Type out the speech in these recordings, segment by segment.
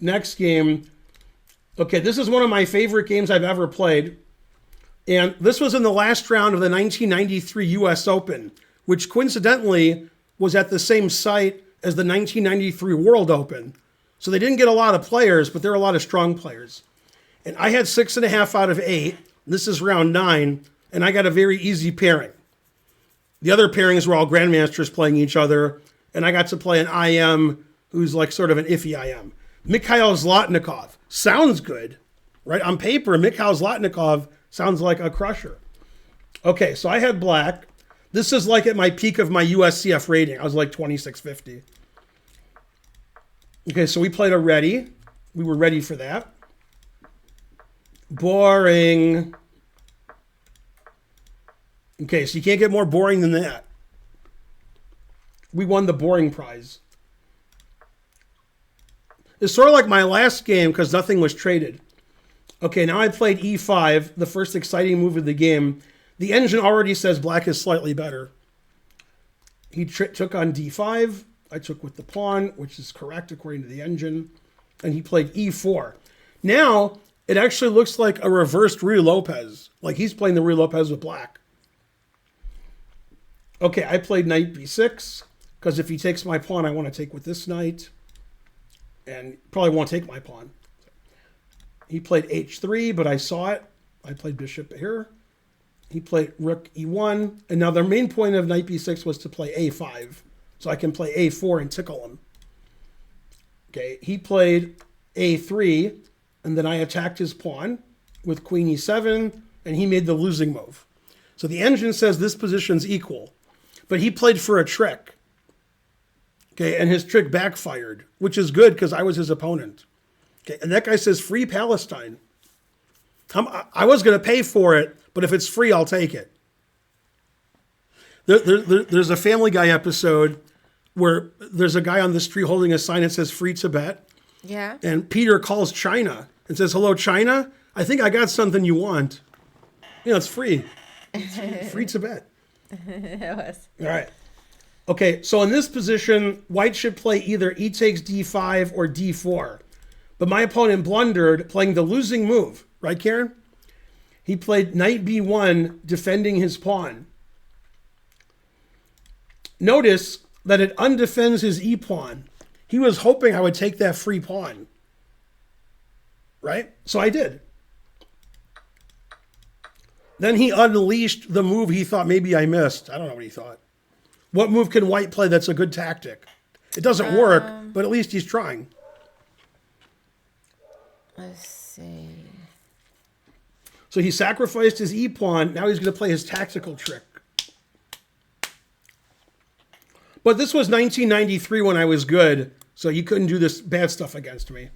Next game. Okay, this is one of my favorite games I've ever played. And this was in the last round of the 1993 US Open, which coincidentally was at the same site as the 1993 World Open. So they didn't get a lot of players, but there were a lot of strong players. And I had 6.5 out of 8. This is round 9, and I got a very easy pairing. The other pairings were all grandmasters playing each other, and I got to play an IM who's like sort of an iffy IM. Mikhail Zlotnikov. Sounds good, right? On paper, Mikhail Zlotnikov sounds like a crusher. Okay, so I had black. This is like at my peak of my USCF rating. I was like 2650. Okay, so we played a ready. We were ready for that. Boring. Okay, so you can't get more boring than that. We won the boring prize. It's sort of like my last game because nothing was traded. Okay, now I played E5, the first exciting move of the game. The engine already says black is slightly better. He took on D5. I took with the pawn, which is correct according to the engine. And he played E4. Now, it actually looks like a reversed Ruy Lopez. Like he's playing the Ruy Lopez with black. Okay, I played knight B6, because if he takes my pawn, I want to take with this knight. And probably won't take my pawn. He played H3, but I saw it. I played bishop here. He played rook E1. And now the main point of knight B6 was to play A5. So I can play A4 and tickle him. Okay, he played A3, and then I attacked his pawn with queen E7, and he made the losing move. So the engine says this position's equal, but he played for a trick. Okay, and his trick backfired, which is good because I was his opponent. Okay, and that guy says free Palestine. I was going to pay for it, but if it's free, I'll take it. There's a Family Guy episode where there's a guy on the street holding a sign that says free Tibet. Yeah. And Peter calls China and says, hello, China. I think I got something you want. You know, it's free. It's free Tibet. It was. All right. Okay, so in this position, white should play either e takes d5 or d4. But my opponent blundered playing the losing move. Right, Karen? He played knight b1, defending his pawn. Notice that it undefends his e-pawn. He was hoping I would take that free pawn. Right? So I did. Then he unleashed the move he thought maybe I missed. I don't know what he thought. What move can white play that's a good tactic? It doesn't work, but at least he's trying. Let's see. So he sacrificed his e-pawn. Now he's going to play his tactical trick. But this was 1993 when I was good, so you couldn't do this bad stuff against me.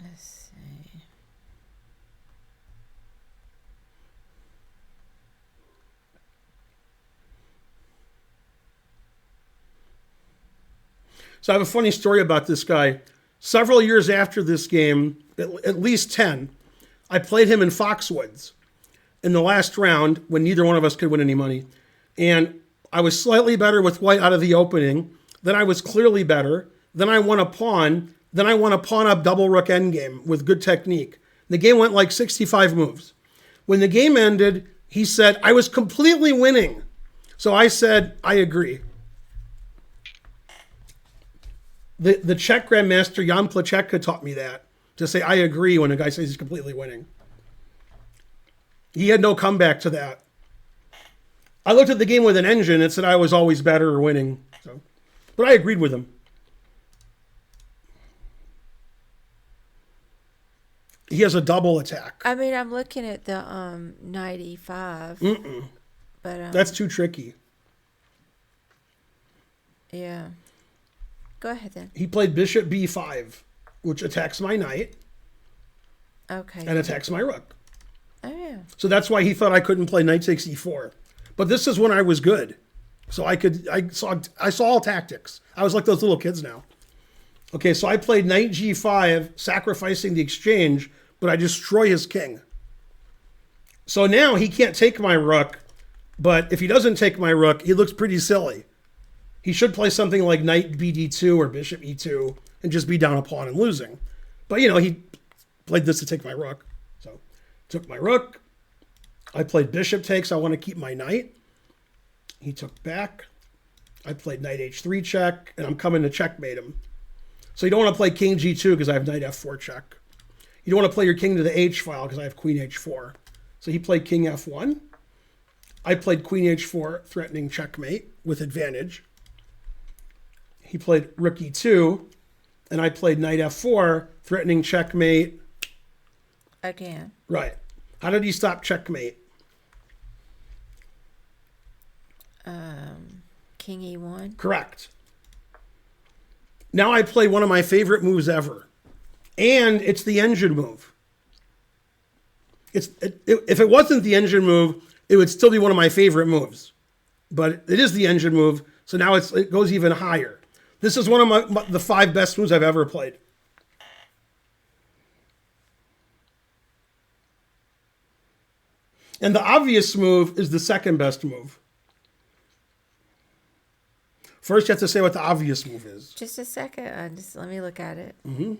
Let's see. So I have a funny story about this guy. Several years after this game, at least 10, I played him in Foxwoods in the last round when neither one of us could win any money. And I was slightly better with white out of the opening. Then I was clearly better. Then I won a pawn. Then I won a pawn up double rook endgame with good technique. The game went like 65 moves. When the game ended, he said, I was completely winning. So I said, I agree. The Czech grandmaster Jan Placheka taught me that, to say I agree when a guy says he's completely winning. He had no comeback to that. I looked at the game with an engine and said I was always better or winning. So, but I agreed with him. He has a double attack. I mean, I'm looking at the 95. But that's too tricky. Yeah. Go ahead then. He played bishop b5, which attacks my knight. Okay. And attacks my rook. Oh yeah. So that's why he thought I couldn't play knight takes e4. But this is when I was good. So I saw all tactics. I was like those little kids now. Okay, so I played knight g5, sacrificing the exchange, but I destroy his king. So now he can't take my rook, But if he doesn't take my rook, he looks pretty silly. He should play something like knight bd2 or bishop e2 and just be down a pawn and losing. But, he played this to take my rook. So, took my rook. I played bishop takes. I want to keep my knight. He took back. I played knight h3 check, and I'm coming to checkmate him. So you don't want to play king g2 because I have knight f4 check. You don't want to play your king to the h file because I have queen h4. So he played king f1. I played queen h4, threatening checkmate with advantage. He played rook e2, and I played knight f4, threatening checkmate. Again. Right. How did he stop checkmate? King e1. Correct. Now I play one of my favorite moves ever. And it's the engine move. If it wasn't the engine move, it would still be one of my favorite moves. But it is the engine move, so now it goes even higher. This is one of the 5 best moves I've ever played. And the obvious move is the second best move. First, you have to say what the obvious move is. Just a second. Just let me look at it. Mm-hmm.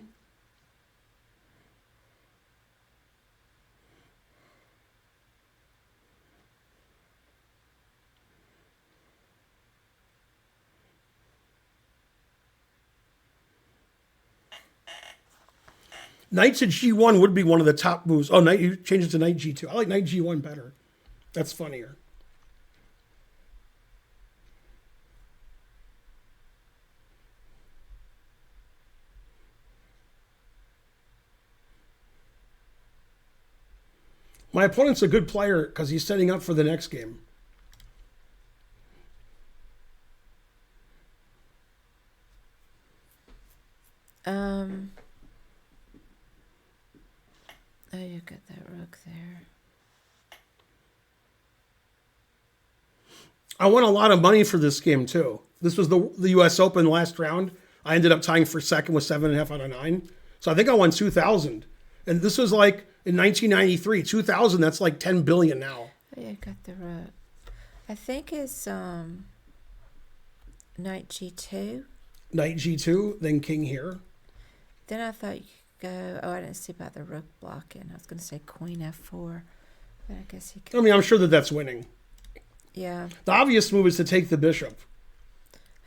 Knight to g1 would be one of the top moves. Oh, you change it to knight g2. I like knight g1 better. That's funnier. My opponent's a good player because he's setting up for the next game. Oh, you got that rook there. I won a lot of money for this game, too. This was the U.S. Open last round. I ended up tying for second with 7.5 out of 9. So I think I won 2,000. And this was like in 1993. 2,000, that's like 10 billion now. Oh, yeah, got the rook. I think it's knight g2. Knight g2, then king here. Then I thought you could go... Oh, I didn't see about the rook blocking. I was going to say queen f4. But I guess he could... I mean, I'm sure that's winning. Yeah. The obvious move is to take the bishop,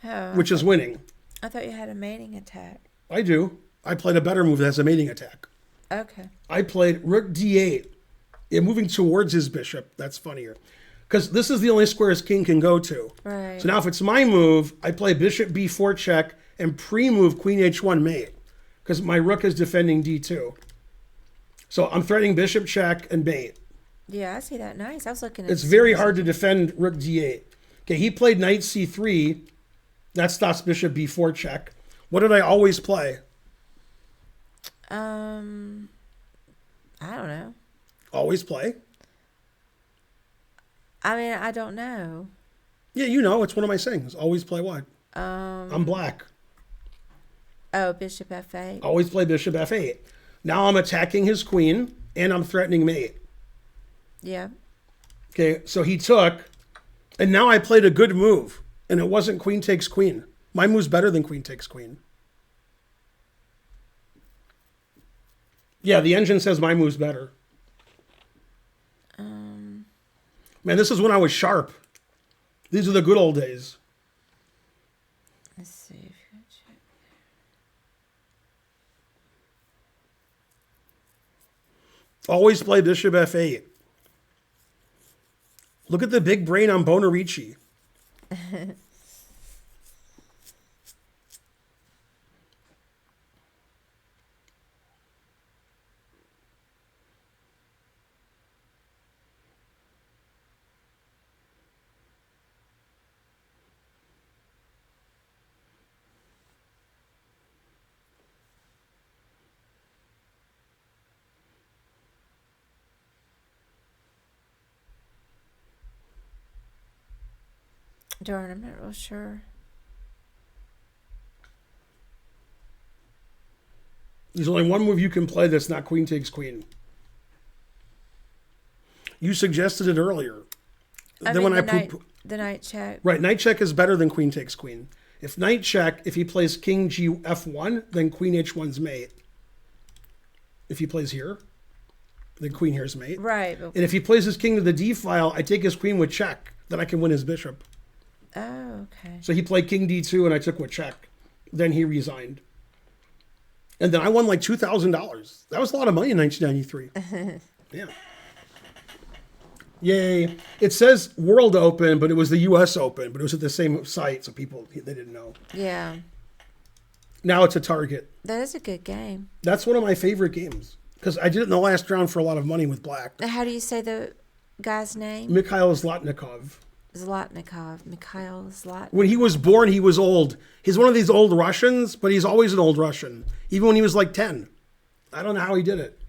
Oh, which is winning. I thought you had a mating attack. I do. I played a better move that has a mating attack. Okay. I played rook d8. Yeah, moving towards his bishop. That's funnier. Because this is the only square his king can go to. Right. So now if it's my move, I play bishop b4 check and pre-move queen h1 mate. Because my rook is defending d2. So I'm threatening bishop check and mate. Yeah, I see that. Nice. I was looking at... It's very hard to defend rook d8. Okay, he played knight c3. That stops bishop b4 check. What did I always play? I don't know. Always play? I mean, I don't know. Yeah, you know. It's one of my sayings. Always play what? I'm black. Oh, bishop f8. Always play bishop f8. Now I'm attacking his queen, and I'm threatening mate. Yeah. Okay, so he took, and now I played a good move, and it wasn't queen takes queen. My move's better than queen takes queen. Yeah, the engine says my move's better. Man, this is when I was sharp. These are the good old days. Let's see if you check. Always play bishop f8. Look at the big brain on Bonarici. Darn, I'm not real sure. There's only one move you can play that's not queen takes queen. You suggested it earlier. I then mean, when the knight check. right, knight check is better than queen takes queen. If knight check, if he plays king g f1, then queen h1's mate. If he plays here, then queen here's mate. Right. But, And if he plays his king to the d file, I take his queen with check. Then I can win his bishop. oh, okay. So he played king d2 and I took with check. Then he resigned. And then I won like $2,000. That was a lot of money in 1993. Yeah. Yay. It says World Open, but it was the US Open, but it was at the same site, so people, they didn't know. Yeah. Now it's a Target. That is a good game. That's one of my favorite games because I did it in the last round for a lot of money with black. How do you say the guy's name? Mikhail Zlotnikov. Zlotnikov. Mikhail Zlotnikov. When he was born, he was old. He's one of these old Russians, but he's always an old Russian, even when he was like 10. I don't know how he did it.